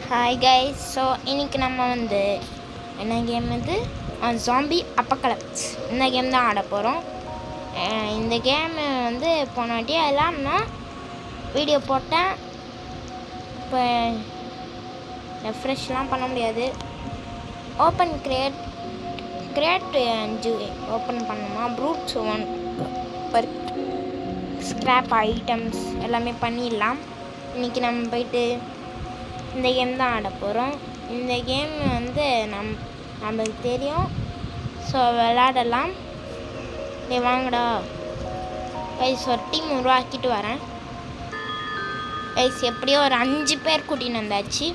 Hi guys. So இன்றைக்கி நம்ம என்ன கேம் இது ஜாம்பி அப்போகலிப்ஸ் இந்த கேம் தான் ஆட போகிறோம். இந்த கேம் போன வாட்டி எல்லாம் நான் வீடியோ போட்டேன். இப்போ ரெஃப்ரெஷ்லாம் பண்ண முடியாது. ஓப்பன் கிரியேட் ஓப்பன் பண்ணணுமா? ப்ரூட்ஸ் ஒரு ஸ்க்ராப் ஐட்டம்ஸ் எல்லாமே பண்ணிடலாம். இன்றைக்கி நம்ம போயிட்டு இந்த கேம் தான் ஆட போகிறோம். இந்த கேம் நம்மளுக்கு தெரியும். ஸோ விளாடலாம். வாங்கடா கைஸ், ஒரு டீம் உருவாக்கிட்டு வரேன் கைஸ். எப்படியோ ஒரு 5 பேர் கூட்டின்னு வந்தாச்சு.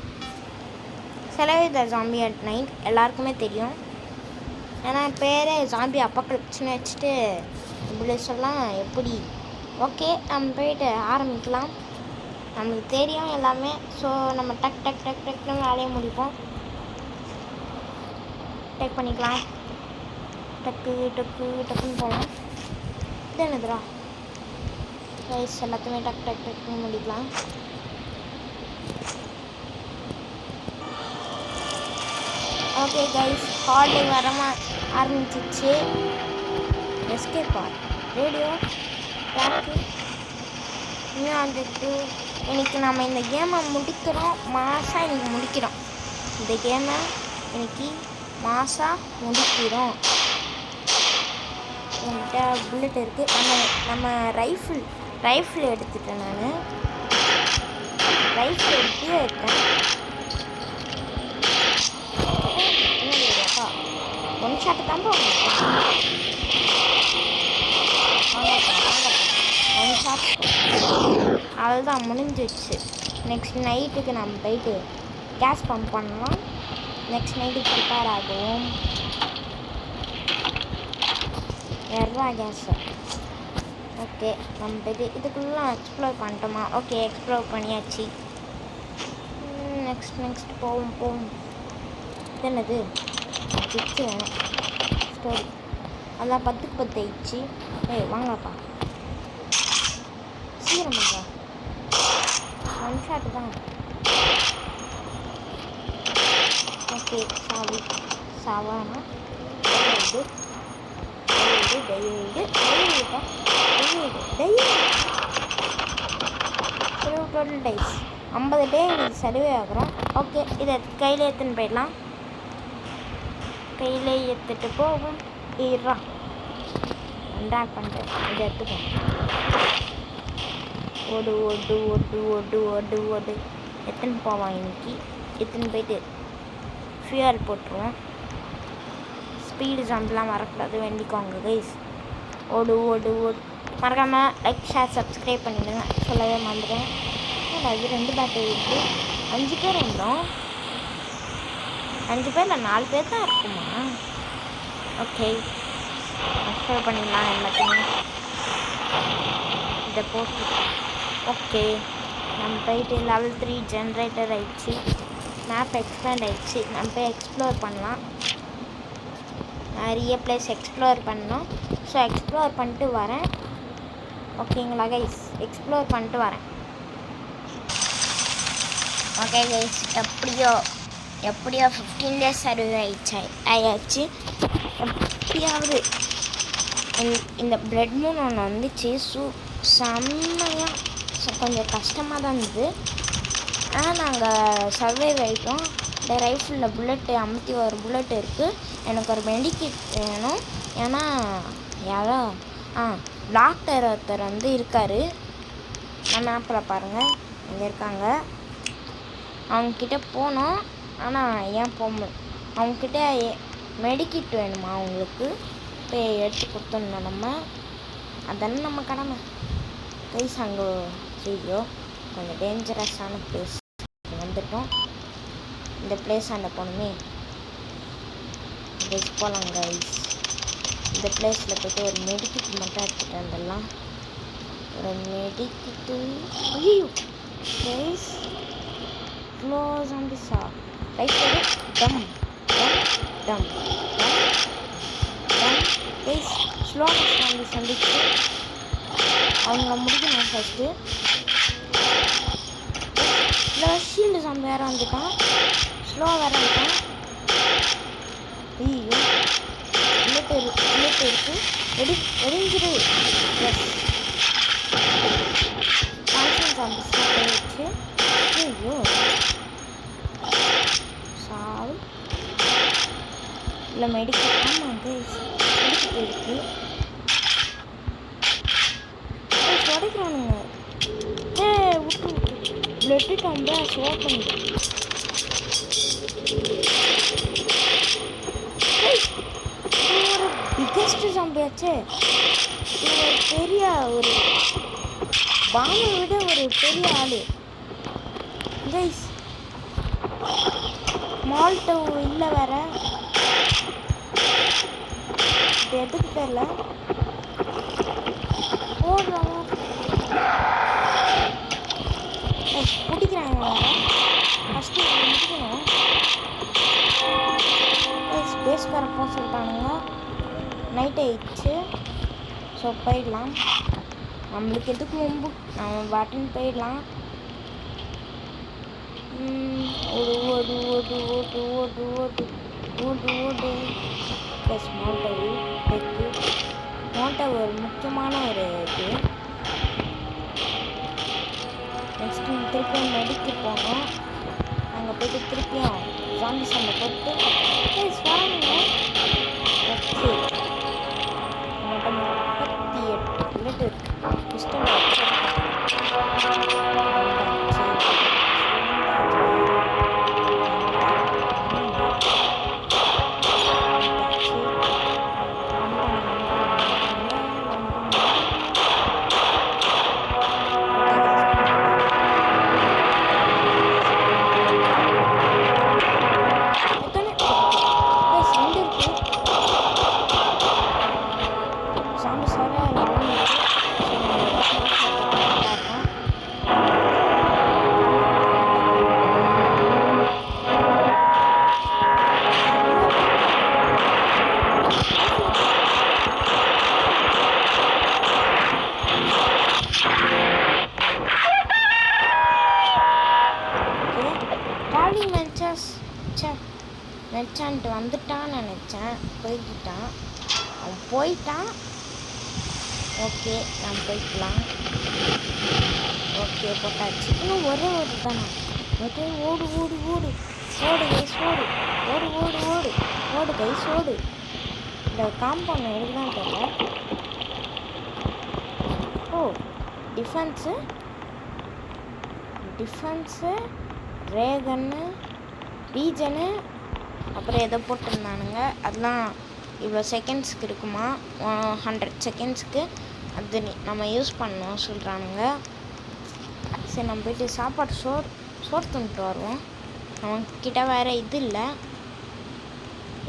செலவித ஜாம்பி அட் நைட் எல்லாருக்குமே தெரியும். ஏன்னா பேரே ஜாம்பி அப்போகலிப்ஸ்னு வச்சுட்டு இப்படி சொல்லலாம். எப்படி ஓகே, நம்ம போயிட்டு ஆரம்பிக்கலாம். நம்மளுக்கு தெரியும் எல்லாமே. ஸோ நம்ம டக்குன்னு வேலையை முடிப்போம். டேக் பண்ணிக்கலாம். டக்குன்னு போகலாம். இது என்னதுரா கைஸ், எல்லாத்தையுமே டக்குன்னு முடிக்கலாம். ஓகே கைஸ், ஹால்டே ஆரம்பிச்சிச்சு. எஸ்கேப் ரேடியோ பேக்கு இன்னைக்கு நம்ம இந்த கேமை முடிக்கிறோம். இன்றைக்கி முடிக்கிறோம். இந்த கேமை இன்னைக்கு முடிக்கிறோம். என்கிட்ட புல்லட் இருக்குது. நம்ம ரைஃபிள் எடுத்துட்டேன். நான் ரைஃபிள் எடுத்து இருக்கேன். ஒன் ஷாட்டு தான் அவ்வளோதான், முடிஞ்சிடுச்சு. நெக்ஸ்ட் நைட்டுக்கு நம்ம போயிட்டு கேஸ் பம்ப் பண்ணலாம். நெக்ஸ்ட் நைட்டுக்கு ப்ரிப்பேர் ஆகும். கேஸ். ஓகே, நம்ம போயிட்டு இதுக்குள்ளே எக்ஸ்ப்ளோர் பண்ணிட்டோமா? ஓகே, எக்ஸ்ப்ளோர் பண்ணியாச்சு. நெக்ஸ்ட் போவோம். என்னது ஜிச்சு வேணும் ஸ்டோரி. அதான் 10க்கு 10 ஆயிடுச்சு. வாங்கப்பா, சீக்கிரம் பண்ணுறா. ஒன் ஷாட்டு தான். ஓகே, சாவானா டோட்டல் டைஸ் 50 டே எனக்கு சர்வே ஆகிறோம். ஓகே, இதை கையில் எடுத்துன்னு போயிடலாம். கையில் எடுத்துகிட்டு போவோம். ட்ராக் பண்ணிட்டு இதை எடுத்துப்போம். ஓடு எத்தனை போவான் இன்னைக்கு. எத்தனை போயிட்டு ஃபியூயல் போட்டுருவோம். ஸ்பீடு ஜம்ப்லாம் வரக்கூடாது, வேண்டிக்கோங்க கைஸ். ஓடு மறக்காமல் லைக், ஷேர், சப்ஸ்கிரைப் பண்ணிவிடுங்க. சொல்லவே மறந்துட்டேன். அது 2 பேட்டரி இருக்குது. 5 பேர் இருந்தோம். 5 பேரில் 4 பேர் தான் இருக்குமா? ஓகே, எக்ஸ்ப்ளோர் பண்ணிடலாம் எல்லாத்தையுமே. இதை போட்டு ஓகே, நம்ம போயிட்டு லெவல் 3 ஜென்ரேட்டர் ஆயிடுச்சு. மேப் எக்ஸ்பேண்ட் ஆயிடுச்சு. நம்ம போய் எக்ஸ்ப்ளோர் பண்ணலாம். நிறைய பிளேஸ் எக்ஸ்ப்ளோர் பண்ணோம். ஸோ எக்ஸ்ப்ளோர் பண்ணிட்டு வரேன். ஓகேங்களா கைஸ், எக்ஸ்ப்ளோர் பண்ணிட்டு வரேன். ஓகே கைஸ், எப்படியோ 15 டேஸ் சர்வே ஆயாச்சு. எப்படியாவது இந்த பிளட் மூன் ஒன்று வந்துச்சு. செம்மையாக கொஞ்சம் கஷ்டமாக தான் இருந்தது. ஆனால் நாங்கள் சர்வைவ் ஆகிட்டோம். இந்த ரைஃபிளில் புல்லட்டு 51 புல்லட் இருக்குது. எனக்கு ஒரு மெடிக்கிட் வேணும். ஏன்னா யாரோ டாக்டர் ஒருத்தர் இருக்கார். நம்ம மேப்பில் பாருங்கள், இங்கே இருக்காங்க. அவங்கக்கிட்ட போனோம். ஆனால் ஏன் போக முடியும், அவங்கக்கிட்ட மெடிக்கிட் வேணுமா அவங்களுக்கு போய் எடுத்து கொடுத்துடணும். அதானே நம்ம கடமை கைஸ். அங்கே கொஞ்சம் டேஞ்சரஸான பிளேஸ் வந்துட்டோம். இந்த பிளேஸ் போகணுமே. போகலாம் கைஸ். இந்த பிளேஸில் போய்ட்டு ஒரு மெடிக்கிட் மட்டும் எடுத்துகிட்டு வந்துடலாம். ஒரு மெடிக்கிட்டு. ஐயோ கைஸ், இவ்வளோ ஜாம்பிஸா? ரைட் டம் கைஸ். ஸ்லோனஸ் ஜாம்பிஸ் வந்துச்சு. அவங்கள முடிக்கணும் ஃபஸ்ட்டு. இல்லை ஷீல்டு சாம்பி வேறு வந்துட்டான். ஸ்லோவாக வேறு வந்துட்டான். ஐயோ புல்லட் இருக்கு. வெடிஞ்சிரு. எஸ் கால்சியம் சாம்பி சாப்பிட்டு. ஐயோ சாவு. இல்லை மெடிக்கல். ஆமாம் கைஸ் மெடிக்கல் இருக்கு. உடைக்கிறானுங்க. விட்டு பிளட்டு டாம்பே ஷோ பண்ணுது. ஒரு பிக்கஸ்ட் சாம்பியாச்சே. இது ஒரு பெரிய ஒரு பாம்பை விட ஒரு பெரிய ஆளு கைஸ். மால்ட்டோ இல்லை வேற. இது எதுக்கு தெரியல. ஓடுறாங்க பிடிக்கிறாங்க வேற. ஃபஸ்ட்டு முடிக்கணும். ஸ்பேஸ்கார போக சொல்லிட்டானுங்க. நைட் ஆயிடுச்சு. ஸோ போயிடலாம். நம்மளுக்கு எதுக்கு முன்பு நம்ம பாட்டுன்னு போயிடலாம். ஓடு ஓடு ஓடு ஓடு ஓடு ஓடு ஓடு ஓடு. Plus மோட்டவு tech. மோட்டவு ஒரு முக்கியமான ஒரு இது. நெக்ஸ்ட்டு திருப்பியும் மெடிக்கு போனோம். அங்கே போய்ட்டு திருப்பியும் ஜாம்பி சண்டை போட்டு வரானுங்க. ஓகே நம்மகிட்ட 38 புல்லட் இருக்கு. பிஸ்டல் மெச்சான்ட்டு வந்துட்டான்னு நினச்சேன். போய்கிட்டான். அவன் போயிட்டான். ஓகே நான் போய்க்கலாம். ஓகே போட்டாச்சு. இன்னும் ஒரே ஒரு தானே. ஓகே ஓடு ஓடு ஓடு ஓடு கைஸ் ஓடு ஓடு ஓடு ஓடு ஓடு கைஸ் ஓடு. இந்த காம்பவுண்ட் எனக்கு தான் தெரியல. ஓ டிஃபென்ஸு ரேகன்னு ரீஜனு அப்புறம் எதை போட்டிருந்தானுங்க. அதெல்லாம் இவ்வளோ செகண்ட்ஸுக்கு இருக்குமா, 100 செகண்ட்ஸுக்கு அது நம்ம யூஸ் பண்ணணும் சொல்கிறானுங்க. சரி நம்ம போய்ட்டு சாப்பாடு சோறு தின்ட்டு வருவோம். அவன்கிட்ட வேறு இது இல்லை.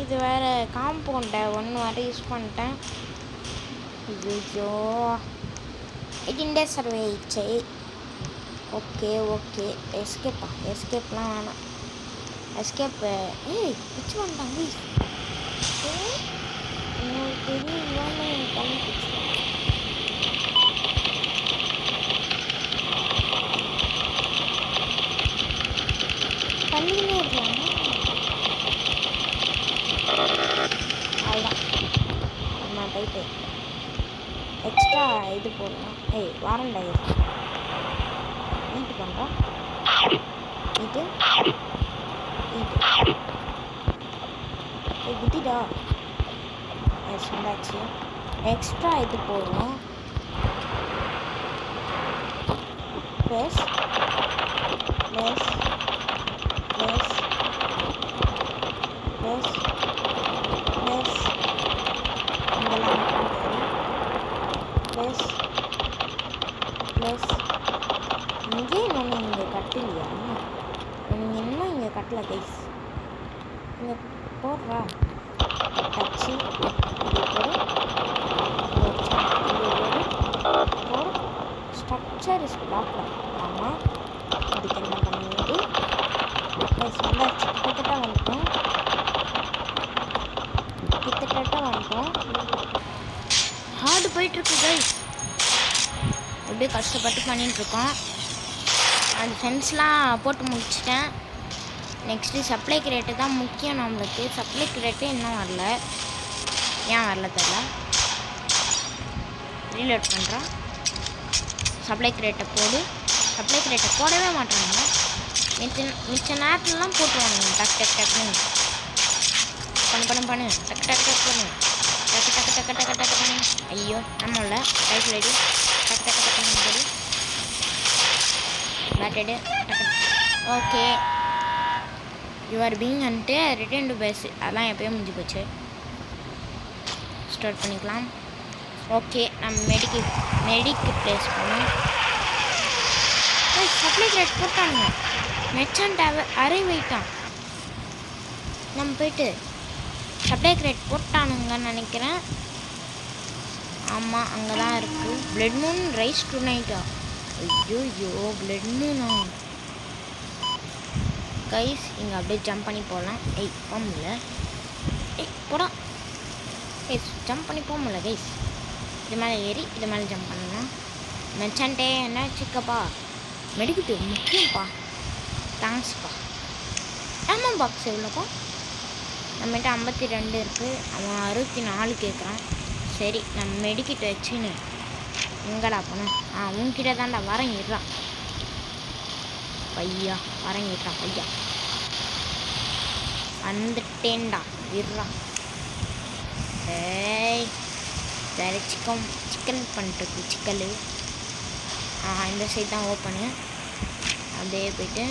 இது வேறு காம்பவுண்டை ஒன்று வேறு யூஸ் பண்ணிட்டேன். ஐயோ 18 days சர்வே ஆயிடுச்சு. ஓகே எஸ்கேப்லாம் வேணாம். எஸ்கேப் பிச்சு வந்துட்டாங்க. இன்னொரு பெரிய இல்லாமல் தண்ணி பிச்சு பண்ணிக்கினே இருக்கலாம். அதுதான் நம்ம போயிட்டு எக்ஸ்ட்ரா இது போடலாம். வாரண்டா நீட்டு பண்ணுறோம். இது குட்டிடா சொல்லாச்சு. எக்ஸ்ட்ரா இது போடுவோம். ப்ளஸ் இங்கெல்லாம் ப்ளஸ் இங்கே நம்ம இங்கே கட்டலையா? நீங்கள் என்ன இங்கே கட்டலை கைஸ். இங்கே போடுறா டச்சு போடு. Structure is problem. ஆமாம் அதுக்கு என்ன பண்ணிட்டு ப்ளஸ் வந்தாச்சு. கிட்டத்தட்ட வந்துட்டோம். ஹார்டு போயிட்டுருக்கு கைஸ். அப்படியே கஷ்டப்பட்டு பண்ணிகிட்ருக்கோம். அந்த ஃபென்ஸ்லாம் போட்டு முடிச்சிட்டேன். நெக்ஸ்ட்டு சப்ளை கிரேட்டு தான் முக்கியம் நம்மளுக்கு. சப்ளை கிரேட்டு இன்னும் வரல. ஏன் வரல தெரியல. ரீலோட் பண்ணுறான். சப்ளை கிரேட்டை போடு. சப்ளை கிரேட்டை போடவே மாட்டாங்க. மிச்ச நேரத்துலலாம் போட்டுருவாங்க. டக் டக் டக்குன்னு பண்ணு டக்கு டக்கு டக்கு பண்ணு. டக்கு ஐயோ நம்ம இல்லை ரைஃபிள் ரெடி. டக்கு டக்கு டக்குன்னு போடு. பேட்டடு டக்கு. ஓகே யூஆர் பீங் வந்துட்டு ரிட்டர்ன் டு பேஸ். அதெல்லாம் எப்போயும் முடிஞ்சு போச்சு. ஸ்டார்ட் பண்ணிக்கலாம். ஓகே நம்ம மெடிக்கு ப்ளேஸ் பண்ணோம். சப்ளை கிரேட் போட்டானுங்க. மெச்சான் டவர் அரை வெயிட்டான். நம்ம போயிட்டு சப்ளை கிரேட் போட்டானுங்கன்னு நினைக்கிறேன். ஆமாம் அங்கே தான் இருக்குது. பிளட் மூன் ரைஸ் டு நைட்டா? ஐயோ பிளட் மூனா கைஸ். இங்கே அப்படியே ஜம்ப் பண்ணி போகலாம். போகல. போடா கைஸ். ஜம்ப் பண்ணி போக முடியல கைஸ். இது மேலே ஏறி இது மேலே ஜம்ப் பண்ணலாம். மெச்சான்ட்டே என்ன சிக்கப்பா மெடிக்கிட்டு முக்கியம்ப்பா. தேங்க்ஸ்ப்பா. ஆமாம் பாக்ஸ் எவ்வளோப்பா? நம்மகிட்ட 52 இருக்குது. அவன் 64 கேட்குறான். சரி நம்ம மெடிக்கிட்ட வச்சுன்னு எங்கடா போனேன்? உன்கிட்ட தான்டா வரேன் இடுறான் பையா. வரேன் இடுறான் பையா. வந்துட்டேன்டா இடுறான். சரி சிக்கன் பண்ணிட்டு சிக்கல். இந்த சைடு தான் ஓப்பனு. அப்படியே போயிட்டு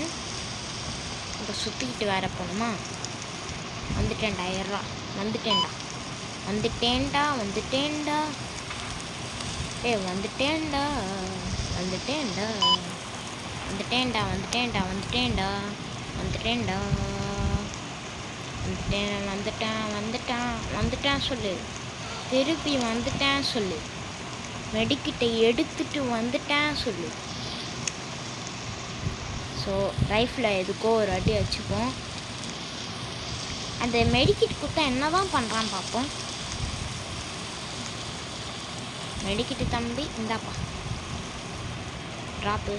இப்போ சுற்றிக்கிட்டு வேற போகணுமா? வந்துட்டேன்டா இடுறா. வந்துட்டேன்டா வந்துட்டேன்டா வந்துட்டேன்டா வந்துட்டேன்டா வந்துட்டேன்டா வந்துட்டேன்டா வந்துட்டேன்டா வந்துட்டேன்டா வந்துட்டேன்டா வந்துட்டேன் சொல்லு. திருப்பி வந்துட்டேன் சொல்லு. மெடிக்கிட்ட எடுத்துட்டு வந்துட்டேன் சொல்லு. ஸோ ரைஃபில் எதுக்கோ ஒரு அடி வச்சுப்போம். அந்த மெடிக்கிட் கொடுத்தா என்ன தான் பண்ணுறான்னு பார்ப்போம். மெடிக்கிட்டு தம்பி இந்தாப்பா ட்ராப்பு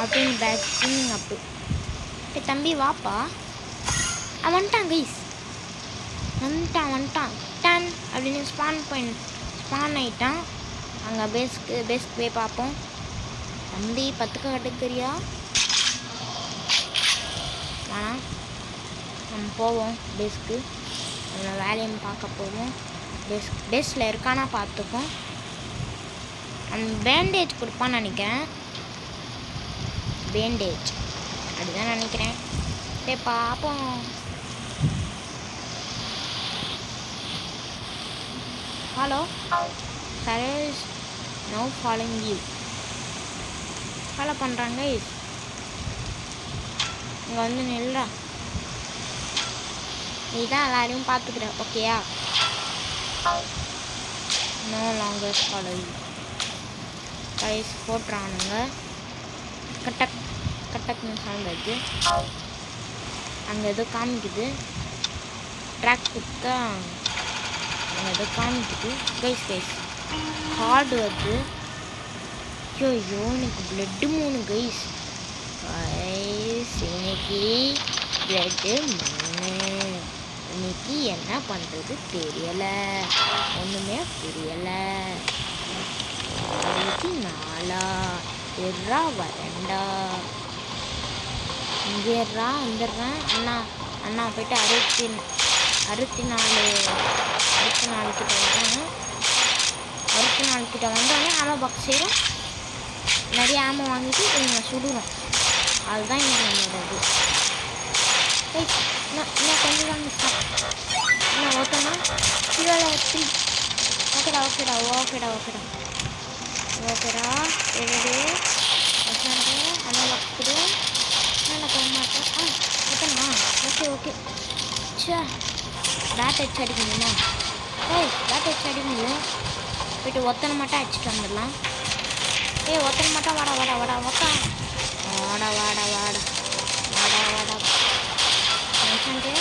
அப்படின்னு பேக் ஸ்விம்மிங் அப்பு. தம்பி வாப்பா. வந்துட்டான் கைஸ். வந்துட்டான் டன் அப்படின்னு ஸ்பான் ஆகிட்டான். அங்கே பேஸ்க்கு போய் பார்ப்போம். தம்பி 10 கட்டுக்கிறியா? ஆனால் நம்ம போவோம் பேஸ்க்கு. நம்ம வேலையும் பார்க்க போவோம். பேஸில் இருக்கானா பார்த்துப்போம். அந்த பேண்டேஜ் கொடுப்பான்னு நினைக்கிறேன். பேண்டேஜ் அப்படிதான் நினைக்கிறேன். சரி பார்ப்போம். Hello Suresh now following you. Follow பண்ணுறாங்க. இங்கே வந்து நில்றா. நீ தான் எல்லாரையும் பார்த்துக்கிற ஓகேயா? No longer follow you. Guys போட்டுறானுங்க. கட்டக்னு சவுண்ட் வருது. அங்கே ஏதோ காமிக்குது. ட்ராக் கொடுத்தா அங்கே ஏதோ காமிக்குது. கைஸ் கார்டு வருது. ஐயோ எனக்கு பிளட்டு 3 கைஸ். இன்னைக்கு பிளட்டு 3. இன்னைக்கு என்ன பண்ணுறது தெரியலை. ஒன்றுமே புரியலை. 64 எர்ரா வரண்டா. இங்கே எர்ரா வந்துடுறேன். அண்ணா போயிட்டு 64 கிட்ட வந்தாங்க. 64 கிட்ட வந்தோடனே ஆமோ பாக்ஸ் செய்கிறோம். நிறைய ஆமோ வாங்கிட்டு இவங்க சுடுறோம். அதுதான் எனக்கு நம்மளோட இது. இன்னும் கொஞ்சம் தான் மிஸ் தான். இன்னும் ஓட்டோன்னா கீழே 3. ஓகேடா ரெடி. அண்ணா வச்சுக்கிட்டு நான் போக மாட்டேன். ஓகேண்ணா ஓகே சே. பேட் வச்சு அடிக்க முடியுமா? பேட் வச்சு அடிக்க முடியும். போய்ட்டு ஒத்தனை மட்டும் அடிச்சுட்டு வந்துடலாம். ஒத்தனை மட்டும் வாடா நினச்சான்ட்டு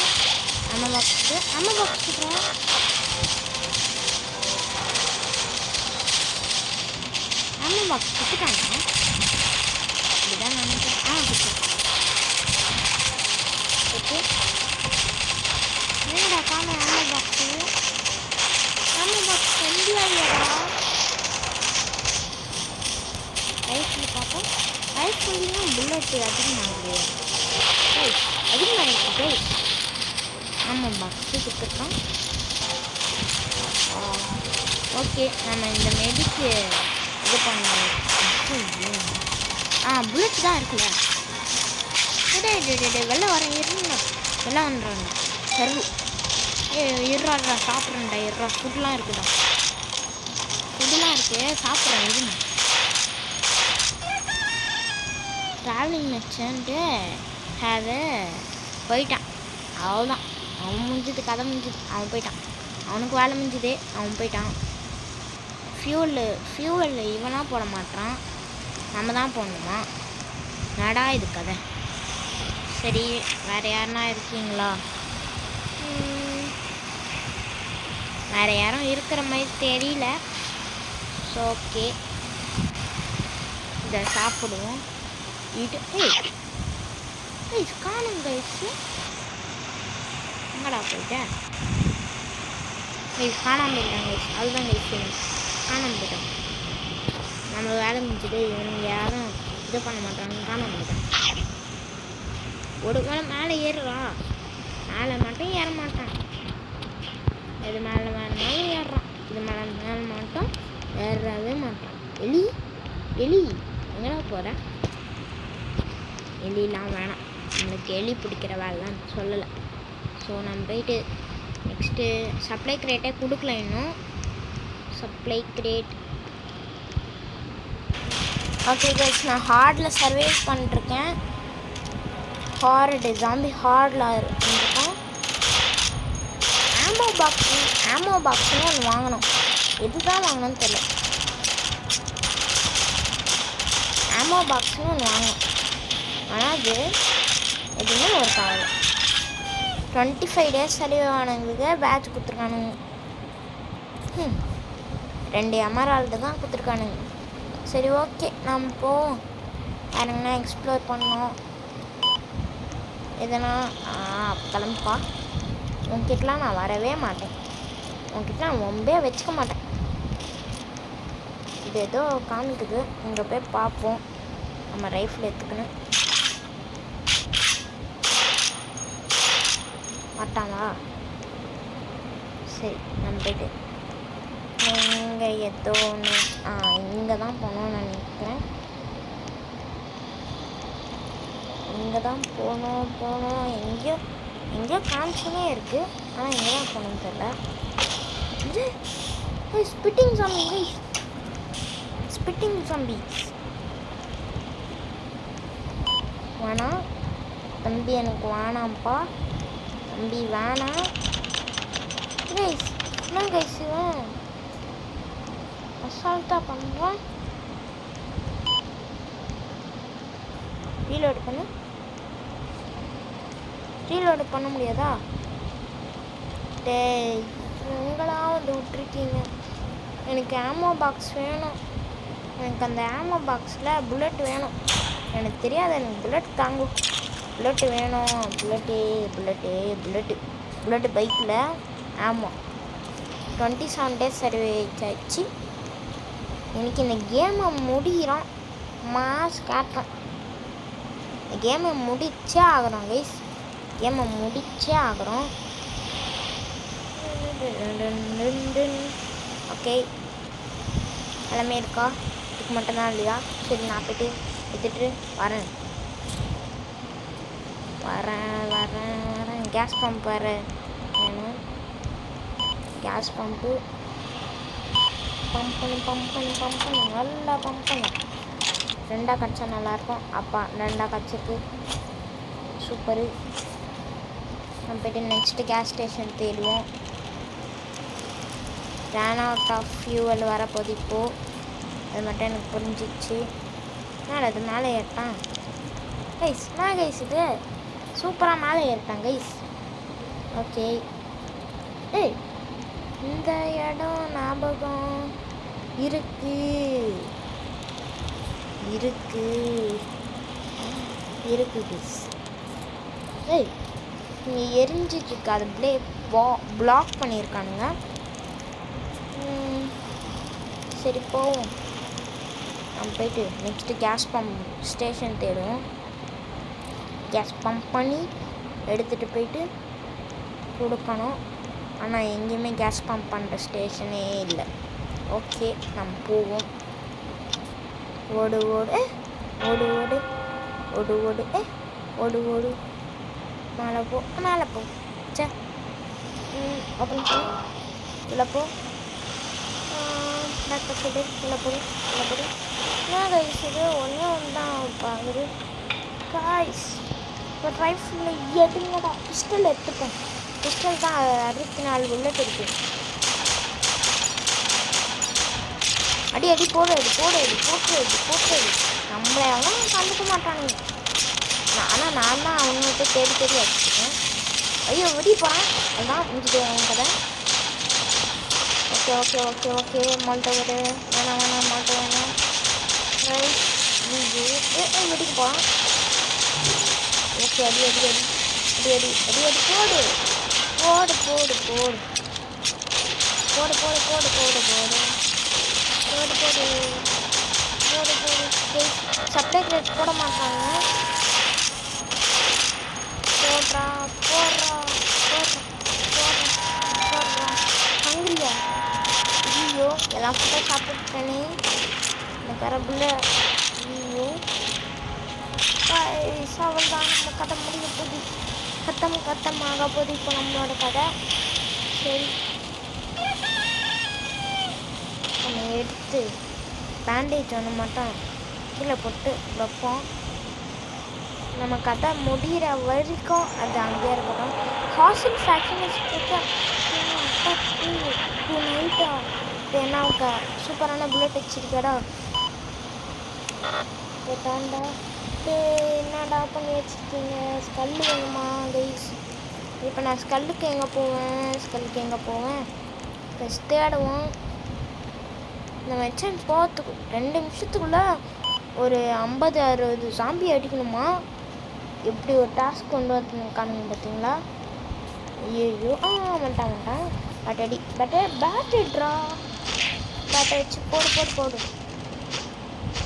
அம்மா பாக்ஸ் கிட்டோம். அம்மா பாக்ஸ் கொடுத்துட்டாங்க. புல்லட்டு அதிகமாகுது கைஸ், அதிகமாகிடுச்சு கைஸ். ஆமாம் பாக்ஸு கொடுத்துருக்கோம். ஓகே, நம்ம இந்த மெடிக்கு இது பண்ணலாம். புல்லட் தான் இருக்குல்ல. வெளில வர இருந்தேன், வெளில வந்துடுறாங்க சர்வு. இருறாடா சாப்பிட்றேன்டா, இருறா ஃபுட்லாம் இருக்குதா, ஃபுட்டுலாம் இருக்கு சாப்பிட்றேன் இருங்க. ட்ராவலிங் மெச்சன்ட்டு அது போயிட்டான், அவ்வளோதான். அவன் முடிஞ்சது, கதை முடிஞ்சுது, அவன் போயிட்டான். அவனுக்கு வேலை முடிஞ்சுது, அவன் போயிட்டான். ஃபியூவல் இவனாக போட மாட்டான், நம்ம தான் போடணுமா? நடா இது கதை. சரி, வேறு யாருன்னா இருக்கீங்களா? வேறு யாரும் இருக்கிற மாதிரி தெரியல. ஸோ ஓகே, இதை சாப்பிடுவோம். இது காணும் கைஸு, எங்கடா போயிட்டேன்? கைஸ் காணாமல் போயிட்டாங்க கைஸ், அதுதான் கைஸ் காணாமல் போயிட்டான். நம்ம வேலை முடிஞ்சுட்டு இவங்க யாரும் இது பண்ண மாட்டாங்க, காணாமல் போயிட்டான். ஒரு வேலை மேலே ஏறுறா, மேலே மட்டும் ஏற மாட்டான். இது மேலே வேணுனாலும் ஏறுறான், இது மேலே மட்டும் ஏறவே மாட்டான். எலி எங்கடா போகிற? எலிலாம் வேணாம், நம்மளுக்கு எலி பிடிக்கிற வேலை தான் சொல்லலை. ஸோ நம்ம போயிட்டு நெக்ஸ்ட்டு சப்ளை கிரேட்டே கொடுக்கல இன்னும். சப்ளை கிரேட் ஓகே கைஸ், நான் ஹார்டில் சர்வே பண்ணிட்டுருக்கேன். ஹார்டு ஜாம்பி ஹார்டில் இருக்கோம். ஆமோ பாக்ஸ்னு ஒன்று வாங்கணும். எதுதான் வாங்கணும்னு தெரியல. ஆமோ பாக்ஸ்னு ஒன்று வாங்கணும், ஆனால் அது எதுவுமே ஒரு காலம் 25 days சரிவானவங்களுக்கு பேட்ச் கொடுத்துருக்கானுங்க. 2 எமரால்டு தான் கொடுத்துருக்கானுங்க. சரி ஓகே, நம்ம போவோம். யாருங்கன்னா எக்ஸ்ப்ளோர் பண்ணோம் எதனா. கிளம்புப்பா, உன்கிட்டலாம் நான் வரவே மாட்டேன், உன்கிட்ட நான் ரொம்பவே வச்சுக்க மாட்டேன். இது ஏதோ காமிக்குது, இங்கே போய் பார்ப்போம். நம்ம ரைஃபிள் எடுத்துக்கணும் மாட்டாங்களா? சரி, நம்ம போய்ட்டு இங்கே ஏதோ ஒன்று இங்கே தான் போகணும்னு நினைக்கிறேன். இங்கே தான் போகணும். எங்கேயோ காமிச்சுனே இருக்குது, ஆனால் எங்கே தான் போகணும்னு தெரியல. இது ஸ்பிட்டிங் ஜாம்பி வேணாம் தம்பி, எனக்கு வேணாம்ப்பா தம்பி, வேணாம் கைஸ். என்ன கைஸ் இவன் அசால்ட்டாக பண்ணுறான். ரீலோடு பண்ண முடியாதா? டேய், எங்களா வந்து விட்டுருக்கீங்க. எனக்கு ஆமோ பாக்ஸ் வேணும். எனக்கு அந்த ஆமோ பாக்ஸில் புல்லட் வேணும். எனக்கு தெரியாது, எனக்கு புல்லட் தாங்கும். புல்லட்டு வேணும். புல்லட்டு பைக்கில் ஆமாம் 27 days சர்வீஸ் ஆச்சு. எனக்கு இந்த கேமை முடிகிறோம், மாஸ் காட்டுறேன். இந்த கேமை முடிச்சே ஆகிறோம் கைஸ், ஓகே, எல்லாமே இருக்கா? இதுக்கு மட்டும்தான் இல்லையா? சரி, நான் போய்ட்டு எடுத்துட்டு வரேன். கேஸ் பம்ப் வேறு வேணும். கேஸ் பம்ப்பு பம்ப் பண்ணி நல்லா பம்ப் பண்ணி 2 கடிச்சா நல்லாயிருக்கும். அப்பா 2 கடிச்சிருக்கு, சூப்பரு. நம்ம போய்ட்டு நெக்ஸ்ட்டு கேஸ் ஸ்டேஷன் தேடுவோம். ரன் அவுட் ஆஃப் ஃபியூவல் வரப்போது இப்போது. அது மட்டும் எனக்கு புரிஞ்சிச்சு. மேலே அது மேலே ஏறிட்டான் கைஸ். நான் கைஸ் இது சூப்பராக மேலே ஏறிட்டான் கைஸ். ஓகே, இந்த இடம் ஞாபகம் இருக்கு கைஸ். இங்கே எரிஞ்சிட்ருக்கு, அது பிளாக் பண்ணியிருக்கானுங்க. சரி போவோம். நம்ம போயிட்டு நெக்ஸ்ட்டு கேஸ் பம்ப் ஸ்டேஷன் தேடுவோம். கேஸ் பம்ப் பண்ணி எடுத்துகிட்டு போயிட்டு கொடுக்கணும். ஆனால் எங்கேயுமே கேஸ் பம்ப் பண்ணுற ஸ்டேஷனே இல்லை. ஓகே, நம்ம போவோம். ஓடு ஓடு ஓடு ஓடு ஓடு ஓடு ஓடு ஓடு மேலே போ மேலே போ. சே ஓப்பன் பண்ணி உள்ளே போ. டாக்டர் போடு உள்ளே போடு உள்ளே போடு. ஏன் கைஸ் இது ஒன்றே ஒன்று தான் பாக்குது காய்ஸ். இப்போ ரைஃபிளில் எடுங்கடா. பிஸ்டல் எடுத்துப்பேன். பிஸ்டல் தான் 64 புல்லட் இருக்குது. அடி அடி போடு அடி போடு அடி போட்டு அடி போட்டு அடி. நம்மளே அவன் கண்டுக்க மாட்டானுங்க. ஆனால் நான் தான் அவங்கள்ட்ட தேடி தேடி வச்சுருக்கேன். ஐயோ வெடிப்பா. அதுதான் முடிஞ்சுட்டு அவங்க கதை. ஓகே ஓகே ஓகே ஓகே மால்ட்ட விடு. வேணாம் வேணாம் மால்ட்ட வேணாம். ரைட் வெடிப்பா. ஓகே அடி அடி அடி அடி அடி அடி அடி போடு போடு போடு போடு போடு போடு போடு போடு போடு போடு போடு போடு போடு. சப்ளை கிரேட் போட மாட்டாங்க. போடுறா போடுறா போடுறா போடுறா போடுறா. ஹங்கிரியா? ஐயோ எல்லாம் ஃபுல்லாக சாப்பிட்டுட்டேனே. இந்த கரப்புல ஐயோ அவள் தான் நம்ம கதை முடிய போகுது. கத்தமாக போகுது இப்போ நம்மளோட கதை. சரி நம்ம எடுத்து பேண்டேஜ் ஒன்று மட்டும் கீழே போட்டு வைப்போம். நம்ம கதை முடிகிற வரைக்கும் அது அங்கேயே இருக்கட்டும். ஹாஸ்டல் ஃபேக்ஷனிஸ்ட்டு நைட்டா ஏன்னா அவங்க சூப்பரான புல்லட் வச்சிருக்கடா. தாண்டா என்னடா பண்ணி வச்சுருக்கீங்க? ஸ்கல்லு வேணுமா கைஸ்? இப்போ நான் ஸ்கல்லுக்கு எங்கே போவேன்? ஃபஸ்ட் தேடுவோம். இந்த மெச்சன் போகிறதுக்கு 2 நிமிஷத்துக்குள்ளே ஒரு 50-60 ஜாம்பி அடிக்கணுமா? எப்படி ஒரு டாஸ்க் கொண்டு வந்துருக்கானுங்க பார்த்தீங்களா? ஐயோ வந்துட்டான். பட் அடி பேட் அடிட்ரா. பேட்டை வச்சு போடு போடு போடு.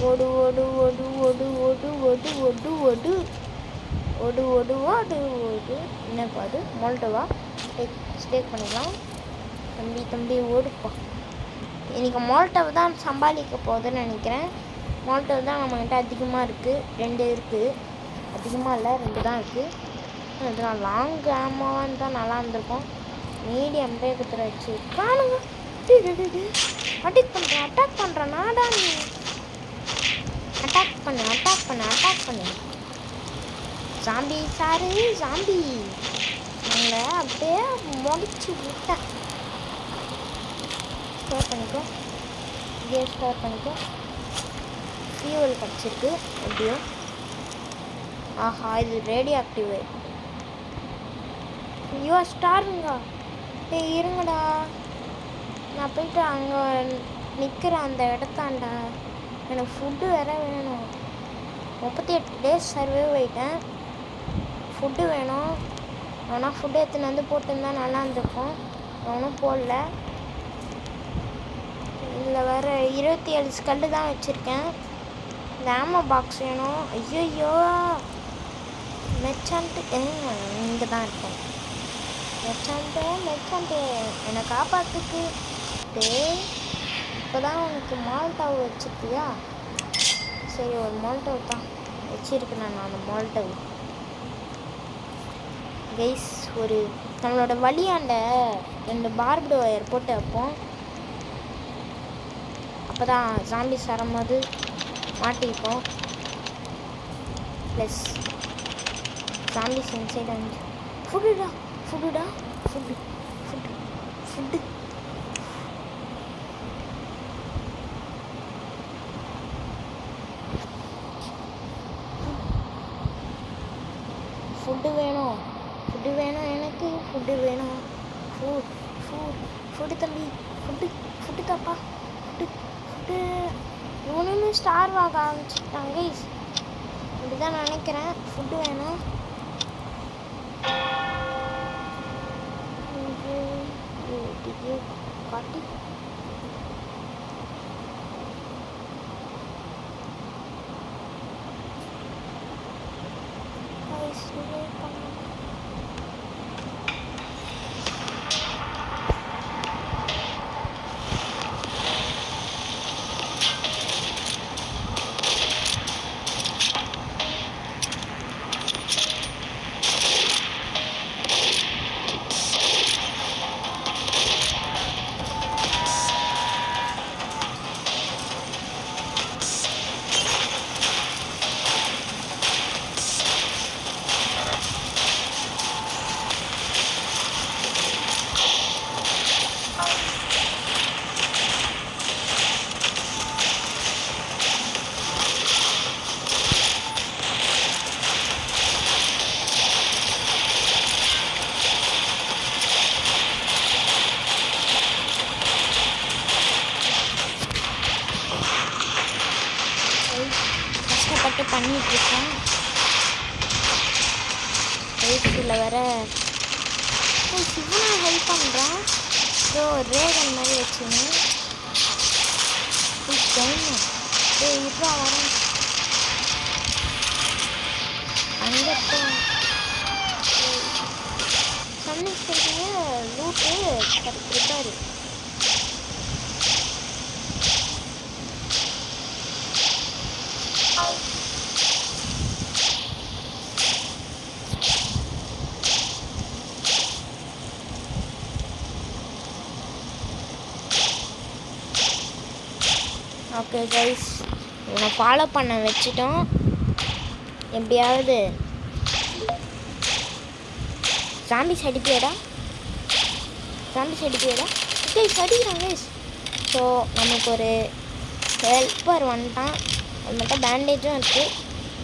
ஓடு ஓடு ஓடு ஓடு ஓடு ஓடு ஓடு ஓடு ஓடு ஓடு ஓடு ஓடு. என்னப்பா அது? மோல்டோவா? ஸ்டேக் பண்ணிக்கலாம். தம்பி ஓடுப்பா. இன்றைக்கி மோல்டோவை தான் சம்பாதிக்க போகுதுன்னு நினைக்கிறேன். மோல்டோவ் தான் நம்மக்கிட்ட அதிகமாக இருக்குது. 2 இருக்குது. அதிகமாக இல்லை, 2 தான் இருக்குது. இதெல்லாம் லாங் ஆமாவாக இருந்தால் நல்லா இருந்திருக்கும். மீடியம் வேகத்தில் வச்சு காணுங்க. அட்டாக் பண்ணுறேன் நாடா. நீ அட்டாக் பண்ணு. ஜாம்பி சாரு ஜாம்பி உங்களை அப்படியே முடிச்சு விட்டேன். ஸ்டோர் பண்ணிக்கோ. ஃபியூவல் கிடச்சிருக்கு எப்படியோ. ஆஹா இது ரேடியோ ஆக்டிவ். ஐயோ ஸ்டாருங்க. இருங்கடா, நான் போயிட்டு அங்கே நிற்கிறேன் அந்த இடத்தாண்டா. எனக்கு ஃபுட்டு வேற வேணும். 38 டேஸ் சர்வே ஆகிட்டேன். ஃபுட்டு வேணும். ஆனால் ஃபுட்டு எடுத்துன்னு வந்து போட்டுருந்தா நல்லா இருந்திருக்கும். ஒன்றும் போடல. இதில் வேறு 27 ஸ்கல்லு தான் வச்சுருக்கேன். இந்த ஆமோ பாக்ஸ் வேணும். ஐயோ மெச்சான்ட்டு இங்கே தான் இருக்கேன். மெச்சான்ட்டு என்னை காப்பாற்றுக்கு. இப்போ தான் உனக்கு மால்டோவ் வச்சுருக்கியா? சரி ஒரு மால்டோவ் தான் வச்சுருக்கேன் நான். அந்த மால்டோவ் கைஸ் ஒரு நம்மளோட வழியாண்ட 2 பார்படு ஒயர் போட்டு வைப்போம். அப்போ தான் ஜாம்பிஸ் வரும்போது மாட்டிப்போம். ப்ளஸ் ஜாம்பிஸ் இன்சைட் வந்து ஃபுட்டுடா ஃபுட்டு ஃபுட்டு வேணும் எனக்கு. ஃபுட்டு வேணும். ஃபுட்டு தம்பி. ஃபுட்டு தாப்பா. ஃபுட்டு இவனுமே ஸ்டார் வாங்க ஆரம்பிச்சுட்டாங்க கைஸ். இப்படிதான் நினைக்கிறேன். ஃபுட்டு வேணும். காட்டி கைஸ், ரிவைவ் பண்ணலாம். கஷ்டப்பட்டு பண்ணிகிட்ருக்கேன். வயசில் வர இவ்வளோ ஹெல்ப் பண்ணுறான். ஸோ ரேகன் மாதிரி வச்சுன்னு இவ்வளோ வரேன் அங்கே சொன்னீங்க லூட்டு கிடைச்சிருக்காரு. ஓகே கைஸ், இவனை ஃபாலோ பண்ண வச்சுட்டோம். எப்படியாவது ஜாம்பிஸ் அடிப்பியடா கைஸ், அடிக்கிறான் கைஸ். ஸோ நமக்கு ஒரு ஹெல்ப்பர் வந்துட்டான். அது மட்டும் பேண்டேஜும் இருக்குது.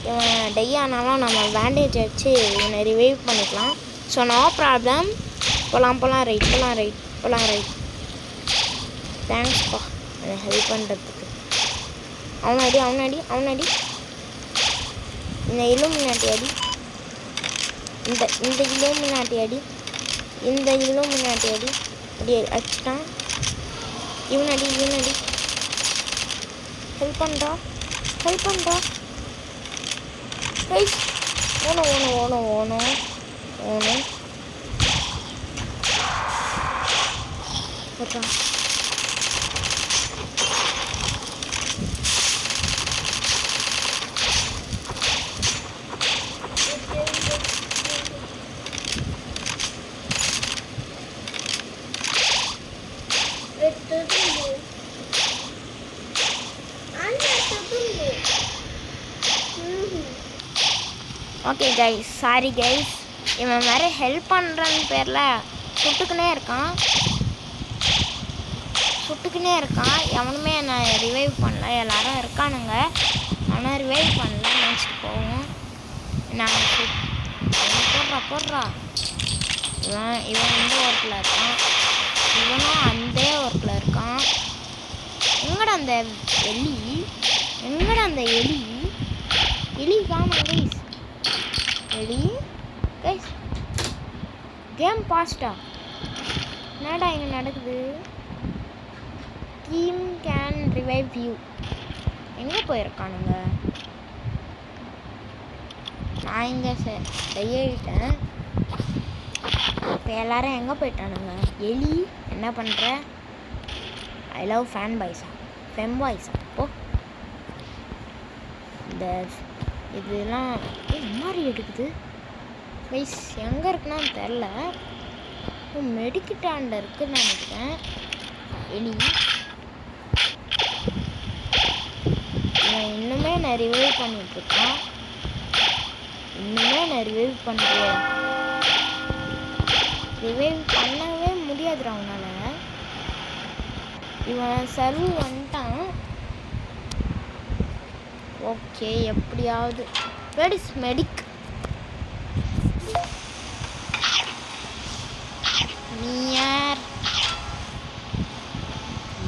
இவன் டை ஆனாலும் நம்ம பேண்டேஜ் வச்சு இவனை ரிவைவ் பண்ணிக்கலாம். So no problem. போகலாம் ரைட். தேங்க்ஸ்ப்பா என்னை ஹெல்ப் பண்ணுறதுக்கு. அவனடி இந்த இலுமினாட்டி அடி, இந்த இலுமினாட்டி அடி அப்படி அடிச்சிட்டான். இவனடி ஹெல்ப் பண்ணுறா கைஸ். ஓணும் போட்டான். Okay guys, sorry guys. இவன் வேறு ஹெல்ப் பண்ணுறன்னு பேரில் சுட்டுக்குனே இருக்கான். எவனுமே என்னை ரிவைவ் பண்ணல. எல்லாரும் இருக்கானுங்க, ஆனால் ரிவைவ் பண்ணல. நெக்ஸ்ட் போவோம். நான் போடுறா. இவன் இந்த ஒர்க்கில் இருக்கான், இவனும் அந்த ஒர்க்கில் இருக்கான். எங்கடா அந்த எலி காணும் கைஸ். கைஸ் கேம் பாஸ்டா என்னடா இங்கே நடக்குது? Team can revive you. எங்கே போயிருக்கானுங்க? நான் இங்கே கையிட்டேன். இப்போ எல்லாரும் எங்கே போயிட்டானுங்க? எலி என்ன பண்ணுற? ஐ லவ் ஃபெம் பாய்ஸா அப்போ இந்த இதெல்லாம் மாதிரி எடுக்குது கைஸ். எங்கே இருக்குன்னு தெரில. மெடிக்கிட்டாண்ட இருக்குன்னு நினைக்கிறேன். எலி இன்னுமே நான் ரிவைவ் பண்ணிட்டுருக்கான். ரிவைவ் பண்ணவே முடியாதுடா அவனால். இவன் சர்வ் வந்துட்டான். ஓகே, எப்படியாவது வேர் இஸ் மெடிக்?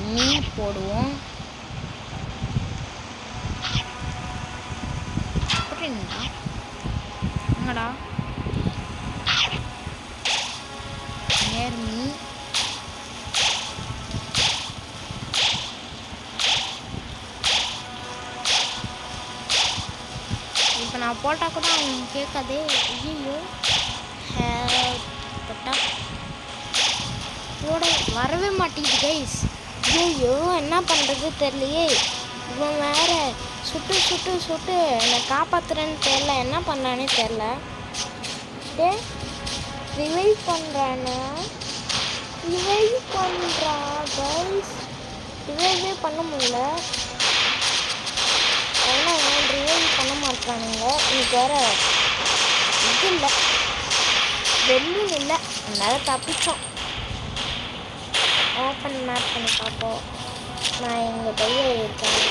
நீ போடுவோம். எங்கடா நேர் மீ? இப்போ நான் நான் போட்டால் கூட அவங்க கேட்காதே. ஐயோ போட்டா கூட வரவே மாட்டேங்குது கைஸ். ஐயோ என்ன பண்ணுறது தெரியலையே. இவன் வேற சுட்டு சுட்டு சுட்டு என்னை காப்பாற்றுறேன்னு தெரில, என்ன பண்ணானே தெரில. டே ரிவைவ் பண்ணுறானே, ரிவைவ் பண்ணுறா கைஸ். ரிவைவே பண்ண முடியல, ஆனால் ரிவைவ் பண்ண மாட்டானுங்க. இன்னைக்கு வேற இது இல்லை, வெள்ளும் இல்லை, அதனால தப்பிச்சோம். ஓப்பன் மேப் பண்ணி பார்ப்போம். நான் எங்கள் பையன் இருக்கேன்,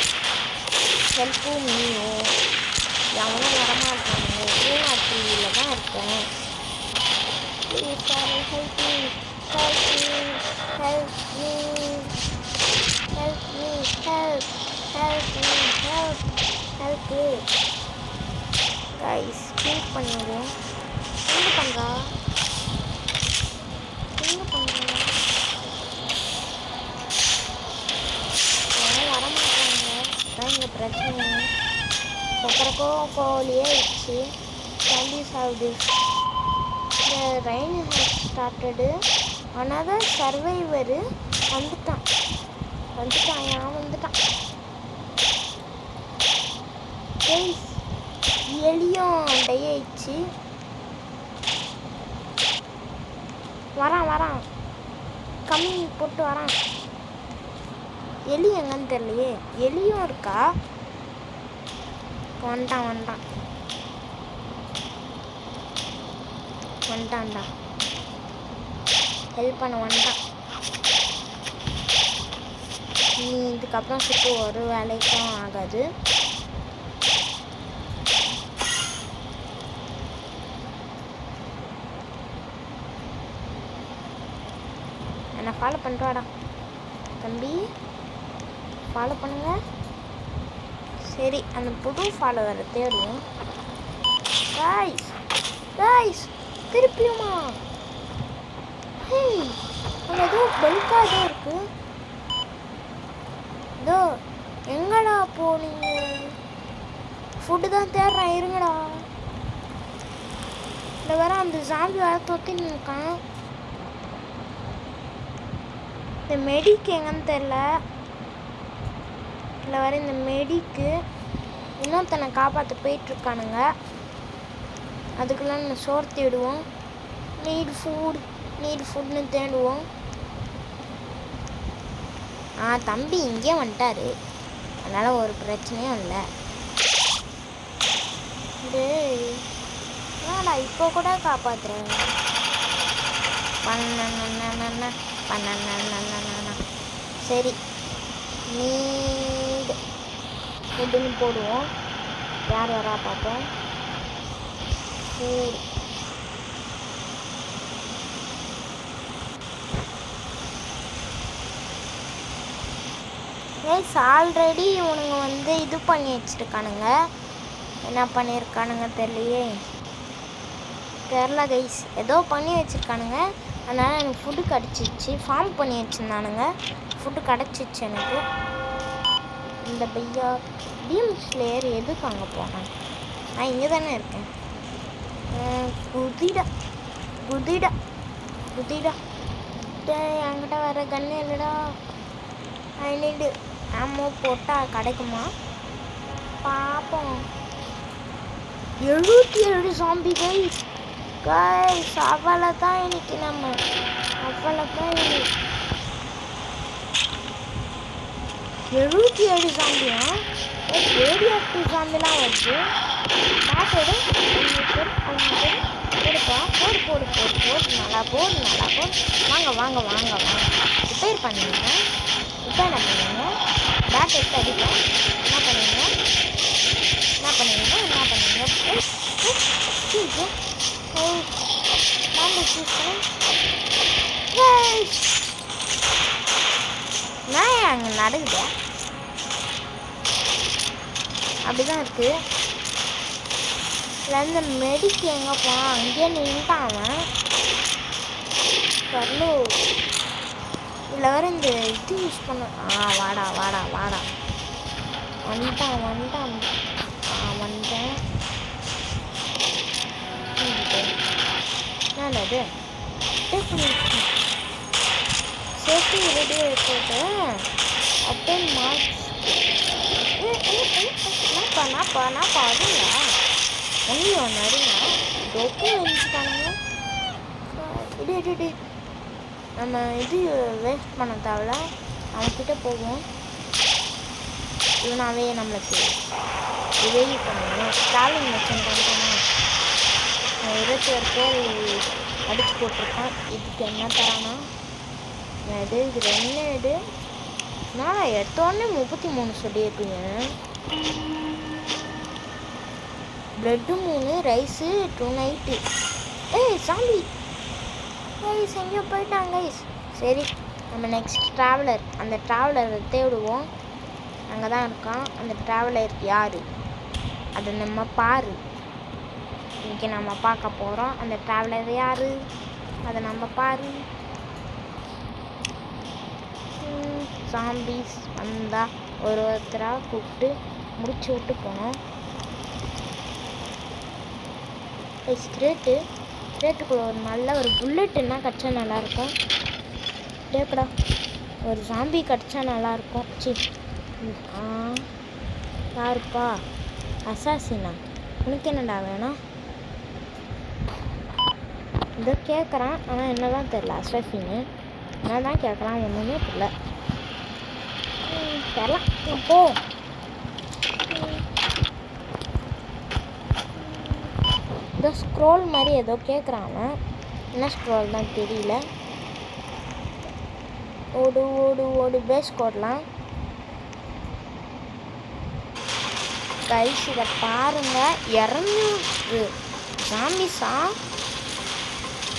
ஹெல்ப்பும் நீயும் எவனும் வரமாட்டானுங்க. பூனாட்டியில் தான் இருக்கேன். Please sir help me, help me, help me, help me, help, help me, help, help me guys. Click பண்ணிடுவோம். எங்கே பண்ணுறா, எங்கே பண்ணுறா? இந்த பிரச்சனை கொக்கரக்கோ கோழியே வச்சு கேண்டிஸ் ஆஃப் திஸ். இந்த ரெயின் ஹேஸ் ஸ்டார்டடு. another சர்வைவரு வந்துட்டான், ஏன் வந்துட்டான் கைஸ். எலியும் டை ஆயிடுச்சு. வரான் கம்மிங் போட்டு வரான். எலி எங்கன்னு தெரியலையே, எலியும் இருக்கா. வந்துட்டான்டா, ஹெல்ப் பண்ண வந்துட்டான். நீ இதுக்கப்புறம் சுட்டு ஒரு வேலைக்கும் ஆகாது. என்னை ஃபாலோ பண்ணிட்டு வாடா தம்பி, ஃபாலோ பண்ணுங்க. சரி, அந்த புது ஃபாலோவரை தேடுவோம். கைஸ் திருப்பியுமா? ஹே, அங்கே ஏதோ பல்காக ஏதோ இருக்கு. இதோ எங்கடா போனீங்க? ஃபுட்டு தான் தேடுறேன், இருங்கடா. இல்லை வேற அந்த ஜாம்பி வேற தொத்தின்னு இருக்கான். இந்த மெடிக்கு எங்கன்னு தெரில. இல்லை வேறு இந்த மெடிக்கு இன்னொருத்தனை காப்பாற்ற போயிட்டுருக்கானுங்க. அதுக்கெல்லாம் நம்ம சோறு தேடுவோம். நீட் ஃபுட்னு தேடுவோம். தம்பி இங்கே வந்துட்டாரு, அதனால் ஒரு பிரச்சனையும் இல்லை. ஏடா இப்போ கூட காப்பாற்றுறேன். சரி, நீட் ஃபுட்டுன்னு போடுவோம். யார் வரா பார்ப்போம். ஃபுட் ஆல்ரெடி இவனுங்க இது பண்ணி வச்சுருக்கானுங்க. என்ன பண்ணியிருக்கானுங்க தெரியலையே, தெரில கைஸ். ஏதோ பண்ணி வச்சுருக்கானுங்க, அதனால் எனக்கு ஃபுட்டு கிடச்சிச்சு. ஃபார்ம் பண்ணி வச்சுருந்தானுங்க, ஃபுட்டு கிடச்சிச்சு எனக்கு. இந்த பையா டீம் ஸ்லேயர் எதுக்கு அங்கே போனேன்? நான் இங்கே தானே இருக்கேன். குதிடா என்கிட்ட வேறு கன்று இல்லைடா. ஐ நீடு ஆமோ போட்டால் கிடைக்குமா பார்ப்போம். 77 ஜாம்பி கைஸ். அவ்வளோதான் இன்னைக்கு நம்ம, அவ்வளோதான் இன்னைக்கு. 77 ஜாம்பியா? ரேடியோ ஆக்டிவ் ஜாம்பிலாம் வச்சு பார்த்து போடுப்பா. போடு நல்லா போடு. வாங்க ரிப்பேர் பண்ணுவீங்க. இப்போ என்ன பண்ணுவீங்க? பேட் எடுத்து அடிப்பேன். என்ன பண்ணுவீங்க? நான் அங்கே நடக்குது அப்படிதான் இருக்கு. இல்லை இந்த மெடிக்கு எங்கே போனான்? அங்கேயே நின்ட்டான் அவன். பரலோ இதில் வேறு இந்த இது யூஸ் பண்ண. வாடா வந்துட்டான். வந்துட்டேன். அது சேஃப்டி ரெடி போட்டு அட்டன் மார்க்ஸ் நாப்பா அதுங்களா ஒன்லி ஒன்று அடிங்க டொக்கு எழுதிட்டானுங்க. இடி நம்ம இது வேஸ்ட் பண்ண தேவையில்ல, அவன்கிட்ட போவோம். இவனாவே நம்மளுக்கு ரிவைவ் பண்ணணும். ட்ராவலிங் மெஷன் பண்ணிட்டோம்னா 21 பேர் அடிச்சு போட்டிருக்கான். இதுக்கு என்ன தரானா இது என்ன இது நான் எடுத்தோடனே 33 சொல்லியிருக்கீங்க. Bread 3 rice 2 night. சாமி எங்கேயோ போயிட்டாங்க கைஸ். சரி நம்ம நெக்ஸ்ட் ட்ராவலர், அந்த ட்ராவலரை தேடுவோம். அங்கே தான் இருக்கான். அந்த ட்ராவலர் யார் அதை நம்ம பாரு. இன்றைக்கி நம்ம பார்க்க போகிறோம் அந்த ட்ராவலர் யார் அதை நம்ம பாரு. சாம்பிஸ் வந்தால் ஒருத்தராக கூப்பிட்டு முடிச்சு விட்டு போனோம். ரேட்டுக்குள்ள ஒரு நல்ல ஒரு புல்லட்டுன்னா கிடச்சா நல்லாயிருக்கும். டேக்கடா ஒரு சாம்பி கிடச்சா நல்லாயிருக்கும். யாருப்பா அசாசினா? உனக்கு என்னடா வேணும்? இதோ கேட்குறான், ஆனால் என்ன தான் தெரில. அசாசின்னு என்ன தான் கேட்குறான், ஒன்றுமே தெரியல. தெரியலாம் போ. ஏதோ ஸ்க்ரோல் மாதிரி ஏதோ கேட்குறாங்க, என்ன ஸ்க்ரோல் தான் தெரியல. ஓடு ஓடு ஓடு பேஸ் கோடலாம் கைஸ். இதை பாருங்க, 200 ஜாம்பிஸா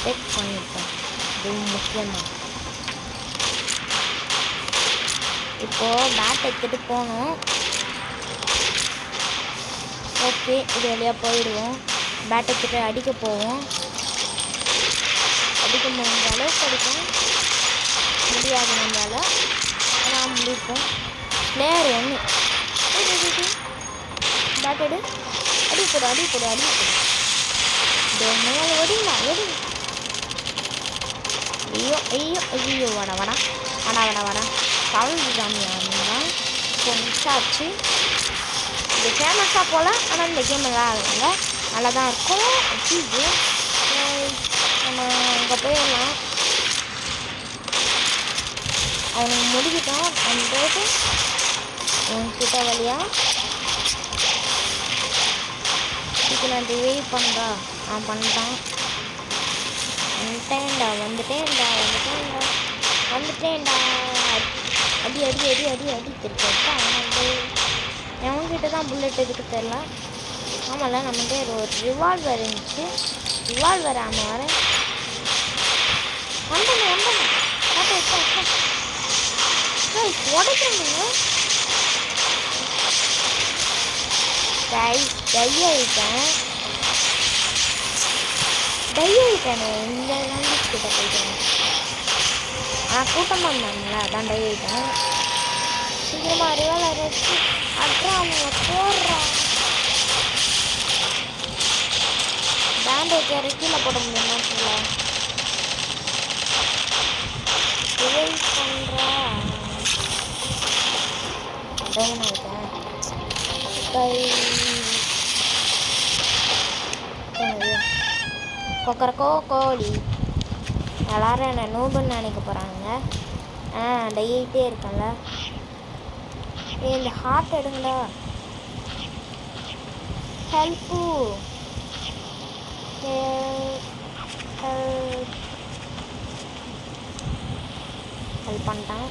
டேக் பண்ணிப்போம். இது முக்கியமாக இப்போது பேட் எடுத்துகிட்டு போகணும். ஓகே இது வழியாக போயிடுவோம். பேட் எடுத்துகிட்டு அடிக்க போவோம். அடிக்க முடிஞ்ச அளவுக்கு அடிக்கும், முடியாது நம்மளால், ஆனால் முடிப்போம். பிளேயர் 1 பேட் எடு, அடி போடு. இந்த மேலே ஓடிங்களா ஓடி. ஐயோ வாடா பவன் ஜாமியா இப்போ மிஸ் ஆச்சு. இது ஃபேமஸாக போல், ஆனால் இந்த கேம் நல்லா இருக்குங்க, நல்லா தான் இருக்கும். இது நம்ம அங்கே போயிடலாம். அவனுக்கு முடிக்கிட்டோம். அந்த போயிட்டு அவன்கிட்ட வழியா இதுக்கு நான் ரிவைவ் பண்ணுறா பண்ணிட்டான். வந்துட்டேன்டா அடி திருப்பி அவன்கிட்ட தான் புல்லட் எதுக்கு தெரில. ஆமாம்ல நம்மகிட்ட ஒரு ரிவால்வர் இருந்துச்சு, ரிவால்வர் ஆமாம் வரேன் உடைக்கிறீங்க டை ஆகிட்டேன். இந்த லாங்குவேஜ் கிட்ட போயிட்டேன். கூட்டமாக இருந்தாங்களா அதான் டை ஆகிட்டேன். சீக்கிரமாக ரிவால்வர் வச்சு அப்புறம் அவங்க போடுறான். பேண்டேஜ் வேறு கீழே போட முடியுமா சொல்ல ரிவைவ் பண்ணுறா. டவுன் ஆகிட்டேன். கொக்கரக்கோ கோழி எல்லாரும் என்ன நூபுன்னு நினைக்க போகிறாங்க. டெய்ட்டே இருக்கேன்ல. இந்த ஹார்ட் எடுங்களா. ஹெல்ப்பு ஹெல்ப் பண்ணிட்டான்.